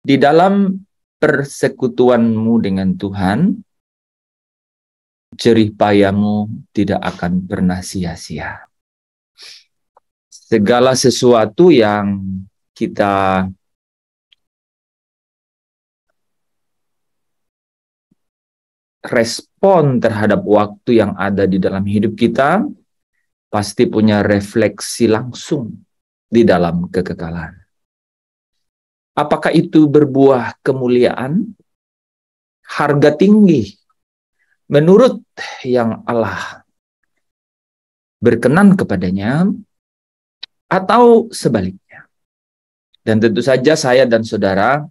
Di dalam persekutuanmu dengan Tuhan, jerih payahmu tidak akan pernah sia-sia. Segala sesuatu yang kita respon terhadap waktu yang ada di dalam hidup kita, pasti punya refleksi langsung di dalam kekekalan. Apakah itu berbuah kemuliaan, harga tinggi, menurut yang Allah berkenan kepadanya, atau sebaliknya. Dan tentu saja saya dan saudara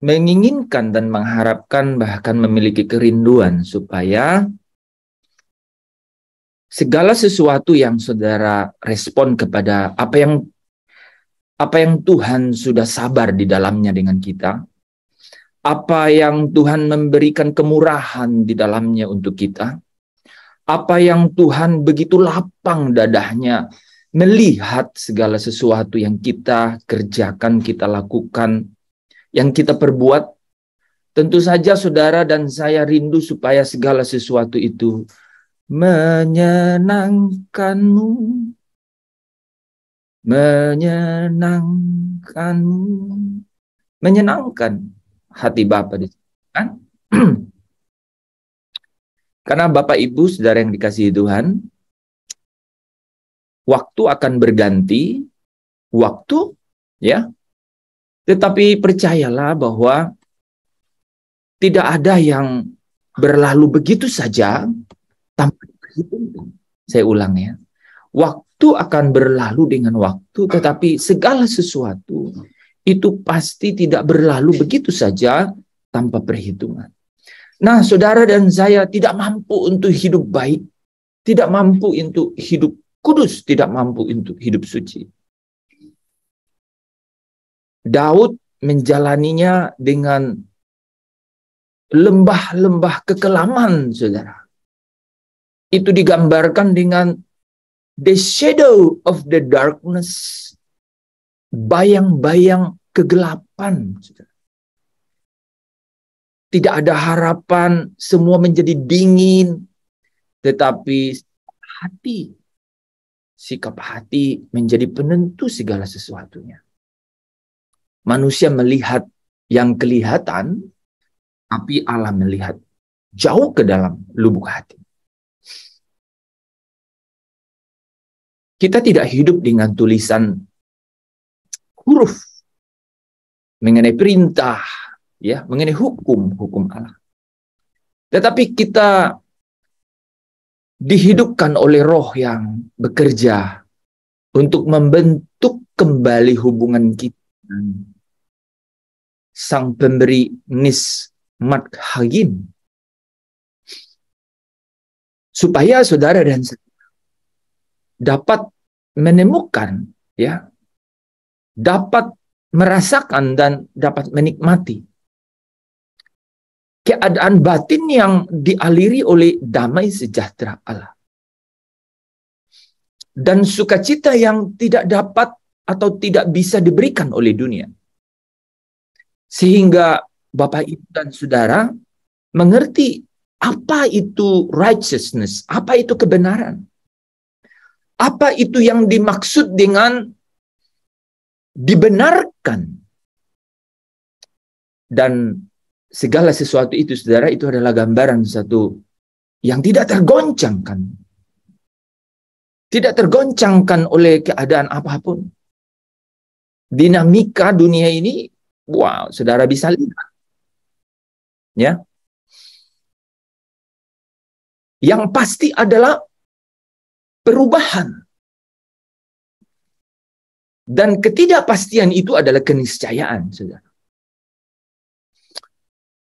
menginginkan dan mengharapkan, bahkan memiliki kerinduan supaya segala sesuatu yang saudara respon kepada apa yang Tuhan sudah sabar di dalamnya dengan kita, apa yang Tuhan memberikan kemurahan di dalamnya untuk kita, apa yang Tuhan begitu lapang dadahnya melihat segala sesuatu yang kita kerjakan, kita lakukan, yang kita perbuat. Tentu saja saudara dan saya rindu supaya segala sesuatu itu menyenangkanmu, menyenangkan hati Bapa di sana. Karena Bapak Ibu saudara yang dikasihi Tuhan, waktu akan berganti, ya. Tetapi percayalah bahwa tidak ada yang berlalu begitu saja tanpa diperhitungkan. Saya ulang ya. Waktu akan berlalu dengan waktu, tetapi segala sesuatu itu pasti tidak berlalu begitu saja tanpa perhitungan. Nah, saudara dan saya tidak mampu untuk hidup baik, tidak mampu untuk hidup kudus, tidak mampu untuk hidup suci. Daud menjalaninya dengan lembah-lembah kekelaman, saudara. Itu digambarkan dengan the shadow of the darkness, bayang-bayang kegelapan, saudara. Tidak ada harapan, semua menjadi dingin, tetapi sikap hati menjadi penentu segala sesuatunya. Manusia melihat yang kelihatan, tapi Allah melihat jauh ke dalam lubuk hati. Kita tidak hidup dengan tulisan huruf mengenai perintah, ya, mengenai hukum Allah. Tetapi kita dihidupkan oleh Roh yang bekerja untuk membentuk kembali hubungan kita. Sang pemberi nismat hagim, supaya saudara dan saya dapat menemukan, ya, dapat merasakan dan dapat menikmati keadaan batin yang dialiri oleh damai sejahtera Allah dan sukacita yang tidak dapat atau tidak bisa diberikan oleh dunia. Sehingga Bapak Ibu dan Saudara mengerti apa itu righteousness, apa itu kebenaran. Apa itu yang dimaksud dengan dibenarkan. Dan segala sesuatu itu, saudara, itu adalah gambaran satu yang tidak tergoncangkan. Tidak tergoncangkan oleh keadaan apapun. Dinamika dunia ini, wow, saudara bisa lihat. Ya. Yang pasti adalah perubahan. Dan ketidakpastian itu adalah keniscayaan, saudara.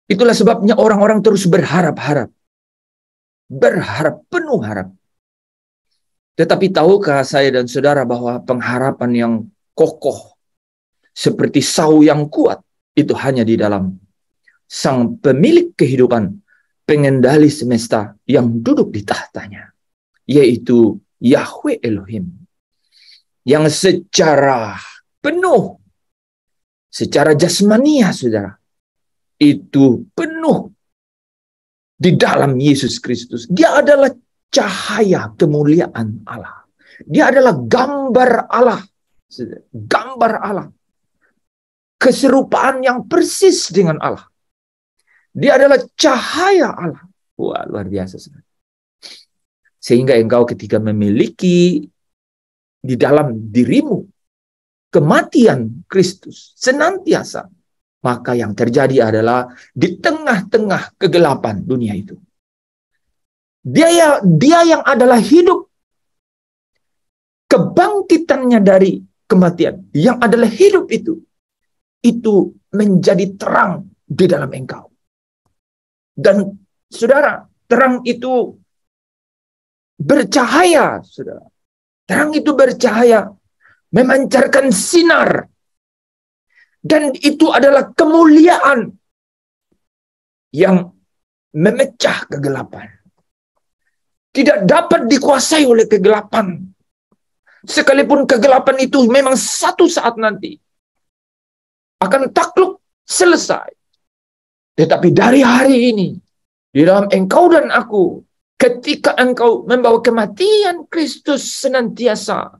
Itulah sebabnya orang-orang terus berharap-harap. Berharap, penuh harap. Tetapi tahukah saya dan saudara bahwa pengharapan yang kokoh, seperti sau yang kuat, itu hanya di dalam Sang pemilik kehidupan, pengendali semesta yang duduk di tahtanya, yaitu Yahweh Elohim, yang secara penuh secara jasmania, saudara, itu penuh di dalam Yesus Kristus. Dia adalah cahaya kemuliaan Allah. Dia adalah gambar Allah. Gambar Allah. Keserupaan yang persis dengan Allah. Dia adalah cahaya Allah. Wah, luar biasa. Sehingga engkau ketika memiliki di dalam dirimu kematian Kristus senantiasa, maka yang terjadi adalah di tengah-tengah kegelapan dunia itu, dia yang adalah hidup, kebangkitannya dari kematian, yang adalah hidup itu menjadi terang di dalam engkau. Dan saudara, terang itu bercahaya, saudara. Terang itu bercahaya, memancarkan sinar. Dan itu adalah kemuliaan yang memecah kegelapan. Tidak dapat dikuasai oleh kegelapan. Sekalipun kegelapan itu memang satu saat nanti akan takluk, selesai. Tetapi dari hari ini, di dalam engkau dan aku, ketika engkau membawa kematian Kristus senantiasa,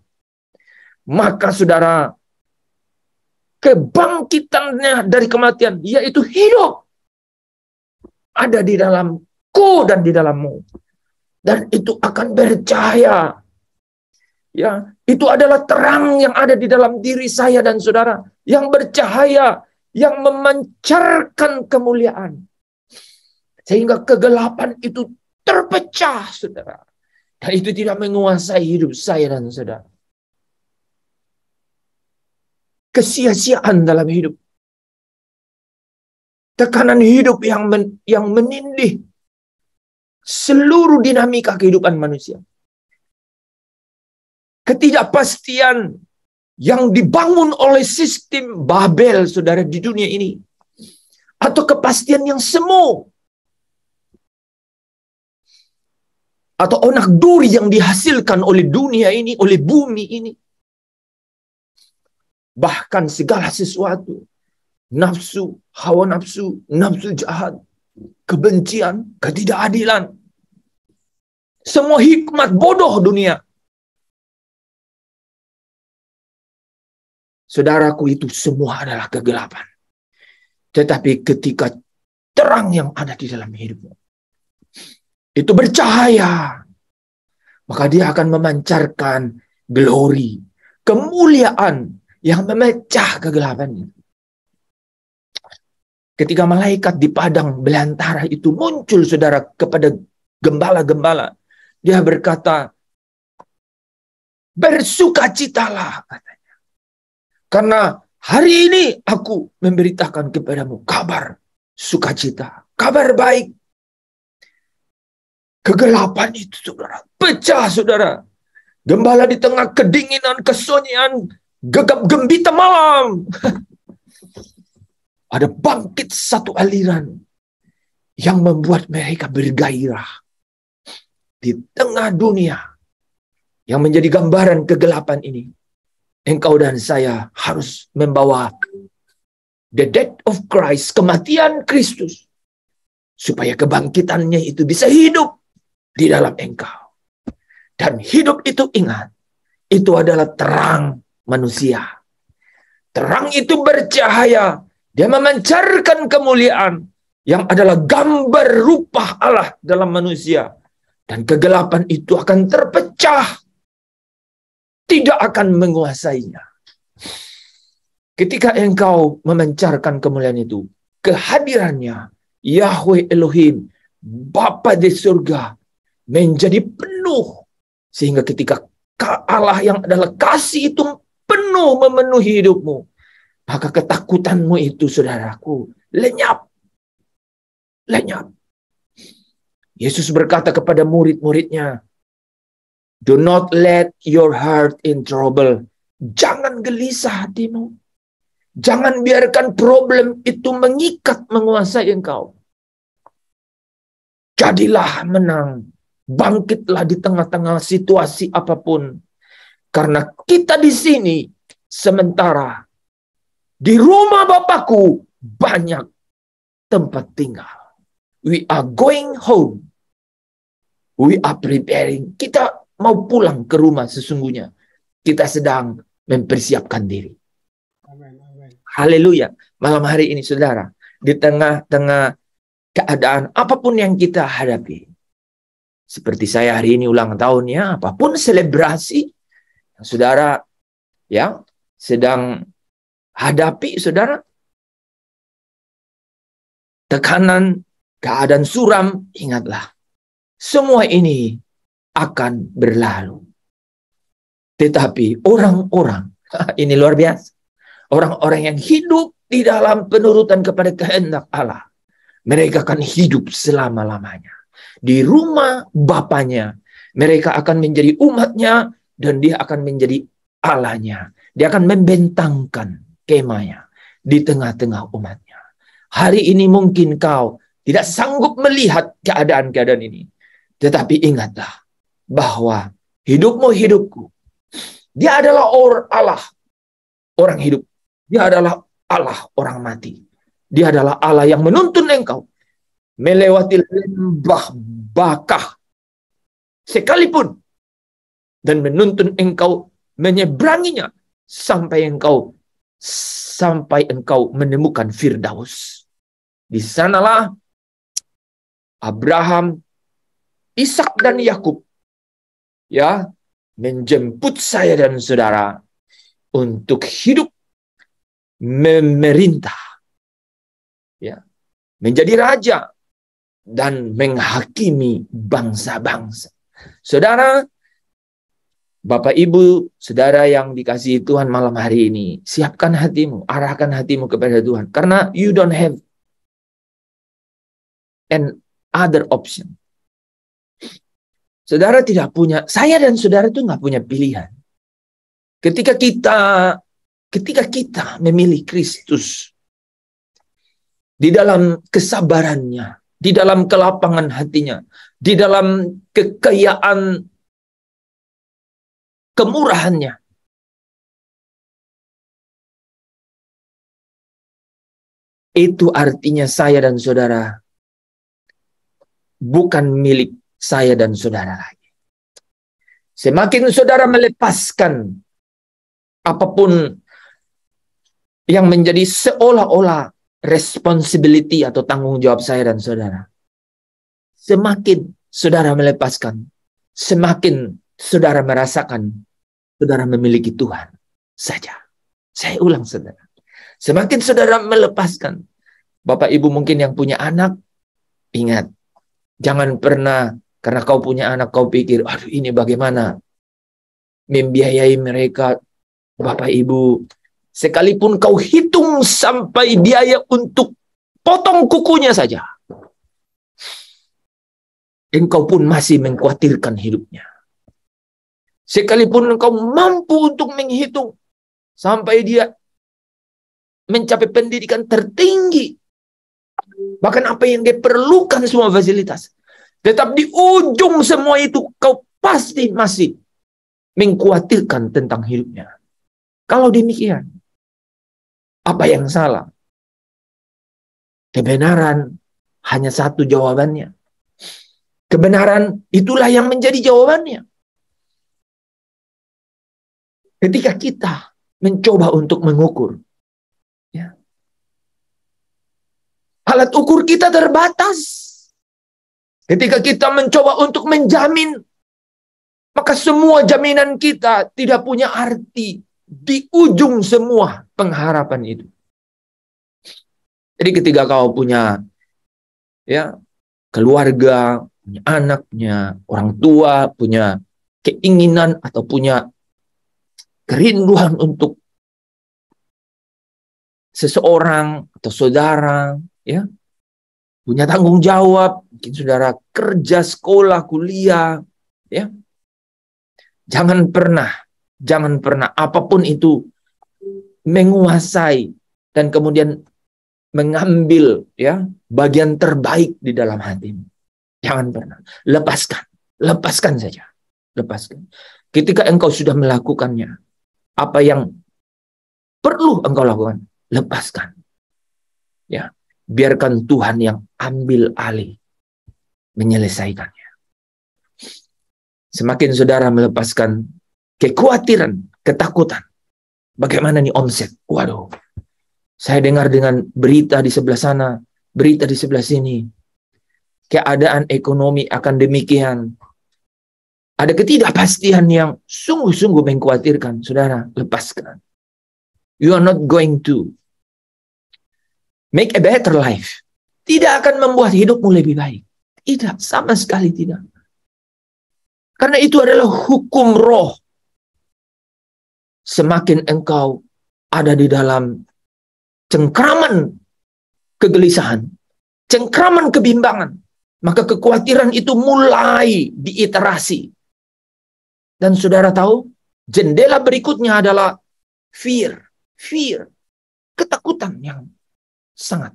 maka saudara, kebangkitannya dari kematian, yaitu hidup, ada di dalamku dan di dalammu. Dan itu akan bercahaya. Ya, itu adalah terang yang ada di dalam diri saya dan saudara, yang bercahaya, yang memancarkan kemuliaan. Sehingga kegelapan itu terpecah, saudara. Dan itu tidak menguasai hidup saya dan saudara. Kesia-siaan dalam hidup. Tekanan hidup yang menindih seluruh dinamika kehidupan manusia. Ketidakpastian yang dibangun oleh sistem Babel, saudara, di dunia ini. Atau kepastian yang semu. Atau onak duri yang dihasilkan oleh dunia ini, oleh bumi ini. Bahkan segala sesuatu. Nafsu, hawa nafsu, nafsu jahat, kebencian, ketidakadilan. Semua hikmat bodoh dunia. Saudaraku, itu semua adalah kegelapan. Tetapi ketika terang yang ada di dalam hidupmu itu bercahaya, maka dia akan memancarkan glory, kemuliaan yang memecah kegelapan itu. Ketika malaikat di padang belantara itu muncul, saudara, kepada gembala-gembala, dia berkata, bersukacitalah, katanya. Karena hari ini aku memberitakan kepadamu kabar sukacita, kabar baik. Kegelapan itu, saudara, pecah, saudara. Gembala di tengah kedinginan, kesunyian, gegap gembita malam. Ada bangkit satu aliran yang membuat mereka bergairah. Di tengah dunia yang menjadi gambaran kegelapan ini, engkau dan saya harus membawa the death of Christ, kematian Kristus, supaya kebangkitannya itu bisa hidup di dalam engkau. Dan hidup itu, ingat, itu adalah terang manusia. Terang itu bercahaya, dia memancarkan kemuliaan yang adalah gambar rupa Allah dalam manusia. Dan kegelapan itu akan terpecah, tidak akan menguasainya. Ketika engkau memancarkan kemuliaan itu, kehadirannya Yahweh Elohim, Bapa di surga, menjadi penuh. Sehingga ketika Allah yang adalah kasih itu penuh memenuhi hidupmu, maka ketakutanmu itu, saudaraku, lenyap. Lenyap. Yesus berkata kepada murid-muridnya, do not let your heart in trouble. Jangan gelisah hatimu. Jangan biarkan problem itu mengikat, menguasai engkau. Jadilah menang. Bangkitlah di tengah-tengah situasi apapun. Karena kita di sini sementara Di rumah Bapakku banyak tempat tinggal. We are going home. We are preparing. Kita mau pulang ke rumah sesungguhnya. Kita sedang mempersiapkan diri. Amin. Amin. Haleluya. Malam hari ini saudara, di tengah-tengah keadaan apapun yang kita hadapi. Seperti saya hari ini ulang tahunnya, apapun selebrasi yang saudara ya sedang hadapi, saudara. Tekanan, keadaan suram, ingatlah. Semua ini akan berlalu. Tetapi orang-orang, ini luar biasa. Orang-orang yang hidup di dalam penurutan kepada kehendak Allah. Mereka akan hidup selama-lamanya. Di rumah Bapaknya. Mereka akan menjadi umatnya dan dia akan menjadi Allahnya. Dia akan membentangkan kemahnya di tengah-tengah umatnya. Hari ini mungkin kau tidak sanggup melihat keadaan-keadaan ini. Tetapi ingatlah bahwa hidupmu hidupku. Dia adalah Allah, orang hidup. Dia adalah Allah, orang mati. Dia adalah Allah yang menuntun engkau melewati lembah bakah sekalipun dan menuntun engkau menyeberanginya sampai engkau menemukan Firdaus. Di sanalah Abraham, Ishak dan Yakub ya menjemput saya dan saudara untuk hidup memerintah ya, menjadi raja dan menghakimi bangsa-bangsa. Saudara, Bapak Ibu, saudara yang dikasihi Tuhan malam hari ini, siapkan hatimu, arahkan hatimu kepada Tuhan karena you don't have an other option. Saudara tidak punya, saya dan saudara itu nggak punya pilihan. Ketika kita memilih Kristus di dalam kesabarannya, di dalam kelapangan hatinya, di dalam kekayaan kemurahannya, itu artinya saya dan saudara bukan milik saya dan saudara lagi. Semakin saudara melepaskan apapun yang menjadi seolah-olah responsibility atau tanggung jawab saya dan saudara, semakin saudara melepaskan, semakin saudara merasakan saudara memiliki Tuhan saja. Saya ulang saudara. Semakin saudara melepaskan, Bapak Ibu mungkin yang punya anak, ingat, jangan pernah karena kau punya anak kau pikir, aduh ini bagaimana membiayai mereka. Bapak Ibu, sekalipun kau hitung sampai biaya untuk potong kukunya saja, engkau pun masih mengkhawatirkan hidupnya. Sekalipun engkau mampu untuk menghitung sampai dia mencapai pendidikan tertinggi, bahkan apa yang dia perlukan semua fasilitas, tetap di ujung semua itu kau pasti masih mengkhawatirkan tentang hidupnya. Kalau demikian, apa yang salah? Kebenaran hanya satu jawabannya. Kebenaran itulah yang menjadi jawabannya. Ketika kita mencoba untuk mengukur, ya, alat ukur kita terbatas. Ketika kita mencoba untuk menjamin, maka semua jaminan kita tidak punya arti di ujung semua pengharapan itu. Jadi ketika kau punya ya keluarga, punya anak, punya orang tua, punya keinginan atau punya kerinduan untuk seseorang atau saudara, ya, punya tanggung jawab, mungkin saudara kerja, sekolah, kuliah, ya, jangan pernah apapun itu menguasai dan kemudian mengambil ya bagian terbaik di dalam hatimu. Jangan pernah. Lepaskan saja. Lepaskan. Ketika engkau sudah melakukannya, apa yang perlu engkau lakukan? lepaskan. Ya, biarkan Tuhan yang ambil alih menyelesaikannya. Semakin saudara melepaskan kekhawatiran, ketakutan. Bagaimana nih omset? Waduh, saya dengar dengan berita di sebelah sana, berita di sebelah sini. Keadaan ekonomi akan demikian. Ada ketidakpastian yang sungguh-sungguh mengkhawatirkan. Saudara, lepaskan. You are not going to make a better life. Tidak akan membuat hidupmu lebih baik. Tidak, sama sekali tidak. Karena itu adalah hukum roh. Semakin engkau ada di dalam cengkraman kegelisahan, cengkraman kebimbangan, maka kekhawatiran itu mulai diiterasi. Dan saudara tahu, jendela berikutnya adalah fear, ketakutan yang sangat.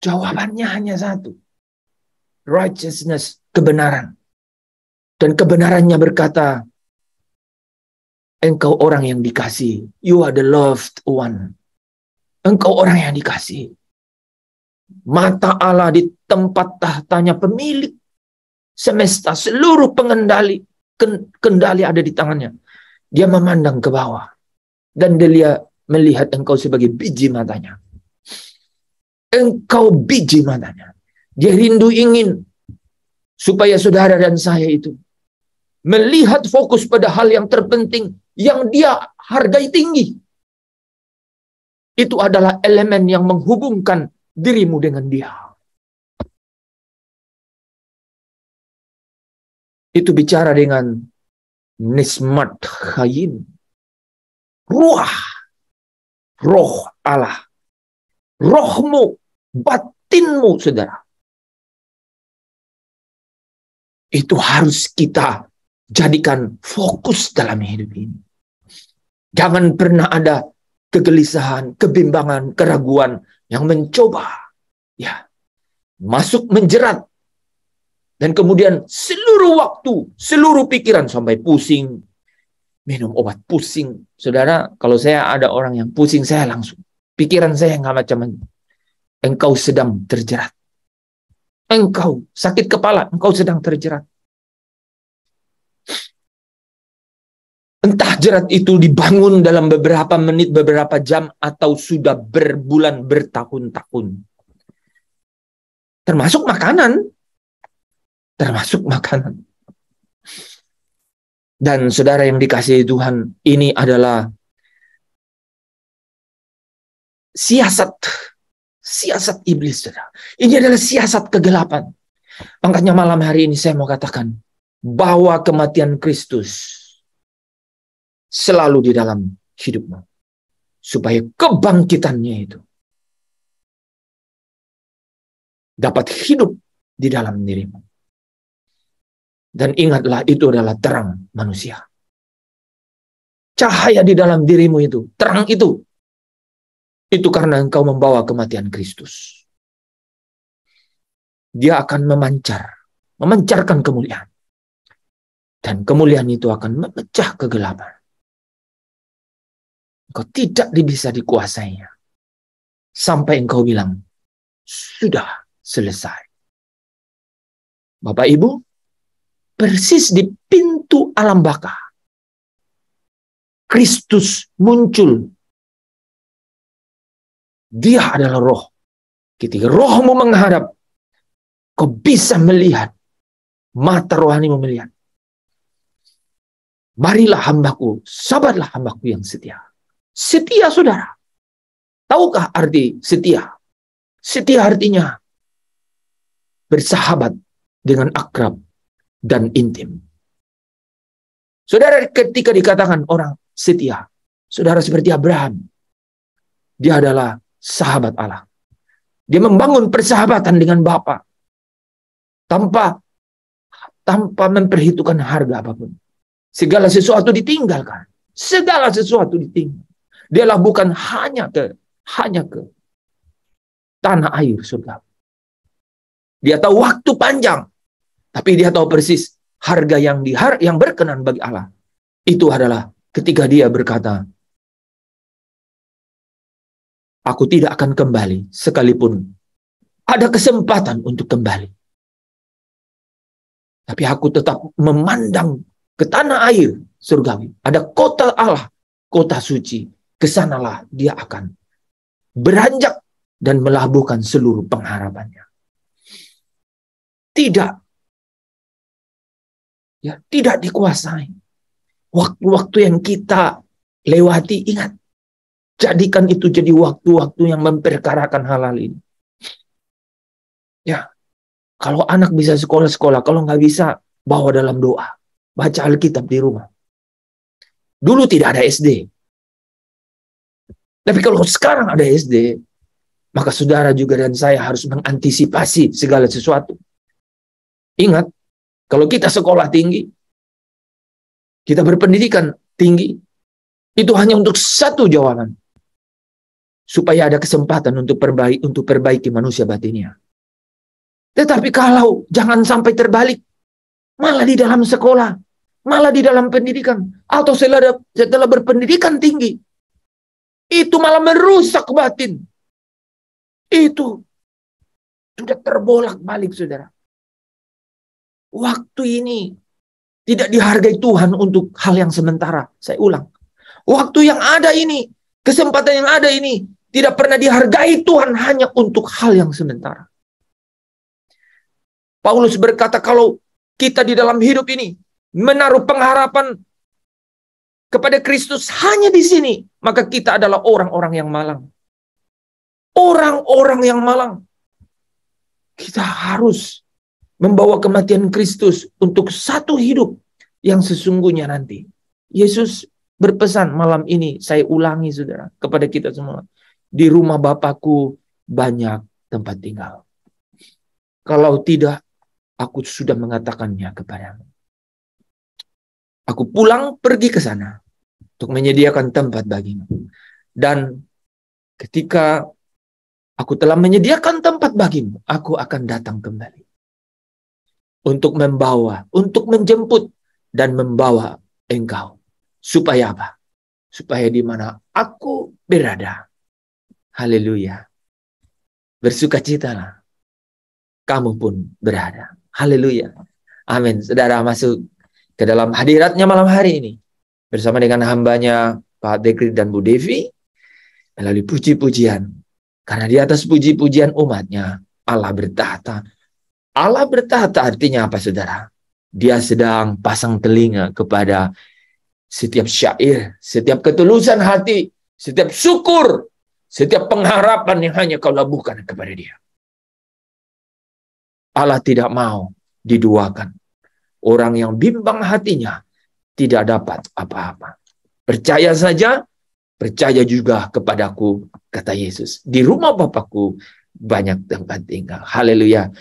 Jawabannya hanya satu. Righteousness, kebenaran. Dan kebenarannya berkata, engkau orang yang dikasihi. You are the loved one. Engkau orang yang dikasihi. Mata Allah di tempat tahtanya pemilik semesta, seluruh kendali ada di tangannya. Dia memandang ke bawah. Dan dia melihat engkau sebagai biji matanya. Engkau biji matanya. Dia rindu ingin supaya saudara dan saya itu melihat fokus pada hal yang terpenting yang dia hargai tinggi. Itu adalah elemen yang menghubungkan dirimu dengan dia. Itu bicara dengan nismat khayim. Ruah. Roh Allah. Rohmu. Batinmu, saudara. Itu harus kita jadikan fokus dalam hidup ini. Jangan pernah ada kegelisahan, kebimbangan, keraguan yang mencoba masuk menjerat. Dan kemudian seluruh waktu, seluruh pikiran sampai pusing. Minum obat pusing. Saudara, kalau saya ada orang yang pusing, saya langsung. Pikiran saya nggak macam-macam. Engkau sedang terjerat. Engkau sakit kepala, engkau sedang terjerat. Entah jerat itu dibangun dalam beberapa menit, beberapa jam, atau sudah berbulan, bertahun-tahun. Termasuk makanan. Dan saudara yang dikasihi Tuhan, ini adalah siasat iblis, saudara. Ini adalah siasat kegelapan. Makanya malam hari ini saya mau katakan bahwa kematian Kristus selalu di dalam hidupmu. Supaya kebangkitannya itu dapat hidup di dalam dirimu. Dan ingatlah, itu adalah terang manusia. Cahaya di dalam dirimu itu, terang itu karena engkau membawa kematian Kristus. Dia akan memancarkan kemuliaan. Dan kemuliaan itu akan memecah kegelapan. Engkau tidak bisa dikuasainya. Sampai engkau bilang, sudah selesai. Bapak Ibu, persis di pintu alam baka, Kristus muncul. Dia adalah roh. Ketika rohmu menghadap, kau bisa melihat. Mata rohanimu melihat. Marilah hambaku, sabarlah hambaku yang setia. Setia, saudara. Tahukah arti setia? Setia artinya bersahabat dengan akrab dan intim. Saudara, ketika dikatakan orang setia, saudara seperti Abraham, dia adalah sahabat Allah. Dia membangun persahabatan dengan Bapa tanpa memperhitungkan harga apapun. Segala sesuatu ditinggalkan. Segala sesuatu ditinggal. Dialah bukan hanya ke tanah air surga. Dia tahu waktu panjang, tapi dia tahu persis harga yang berkenan bagi Allah. itu adalah ketika dia berkata, aku tidak akan kembali sekalipun ada kesempatan untuk kembali. Tapi aku tetap memandang ke tanah air surgawi. Ada kota Allah, kota suci. Kesanalah dia akan beranjak dan melabuhkan seluruh pengharapannya. Tidak. Ya, tidak dikuasai. Waktu-waktu yang kita lewati, ingat. Jadikan itu jadi waktu-waktu yang memperkarakan hal-hal ini. Ya, kalau anak bisa sekolah-sekolah, kalau nggak bisa, bawa dalam doa. Baca Alkitab di rumah. Dulu tidak ada SD. Tapi kalau sekarang ada SD, maka saudara juga dan saya harus mengantisipasi segala sesuatu. Ingat, kalau kita sekolah tinggi, kita berpendidikan tinggi, itu hanya untuk satu jawaban. Supaya ada kesempatan untuk perbaiki manusia batinnya. Tetapi kalau jangan sampai terbalik, malah di dalam sekolah, malah di dalam pendidikan, atau setelah berpendidikan tinggi, itu malah merusak batin. Itu sudah terbolak-balik, saudara. Waktu ini tidak dihargai Tuhan untuk hal yang sementara. Saya ulang. Waktu yang ada ini, kesempatan yang ada ini, tidak pernah dihargai Tuhan hanya untuk hal yang sementara. Paulus berkata, kalau kita di dalam hidup ini menaruh pengharapan kepada Kristus hanya di sini, maka kita adalah orang-orang yang malang. Orang-orang yang malang. Kita harus membawa kematian Kristus untuk satu hidup yang sesungguhnya nanti. Yesus berpesan malam ini, saya ulangi saudara, kepada kita semua. Di rumah Bapakku banyak tempat tinggal. Kalau tidak, aku sudah mengatakannya kepadamu. Aku pulang pergi ke sana untuk menyediakan tempat bagimu. Dan ketika aku telah menyediakan tempat bagimu, aku akan datang kembali. Untuk membawa, untuk menjemput dan membawa engkau. Supaya apa? Supaya di mana aku berada. Haleluya. Bersukacitalah. Kamu pun berada. Haleluya. Amin. Saudara masuk ke dalam hadiratnya malam hari ini. Bersama dengan hambanya Pak Dekri dan Bu Devi. Melalui puji-pujian. Karena di atas puji-pujian umatnya, Allah bertahta. Allah bertahta artinya apa saudara? Dia sedang pasang telinga kepada setiap syair, setiap ketulusan hati, setiap syukur, setiap pengharapan yang hanya kau labuhkan kepada dia. Allah tidak mau diduakan. Orang yang bimbang hatinya tidak dapat apa-apa. Percaya saja, percaya juga kepadaku, kata Yesus. Di rumah Bapakku banyak tempat tinggal. Haleluya.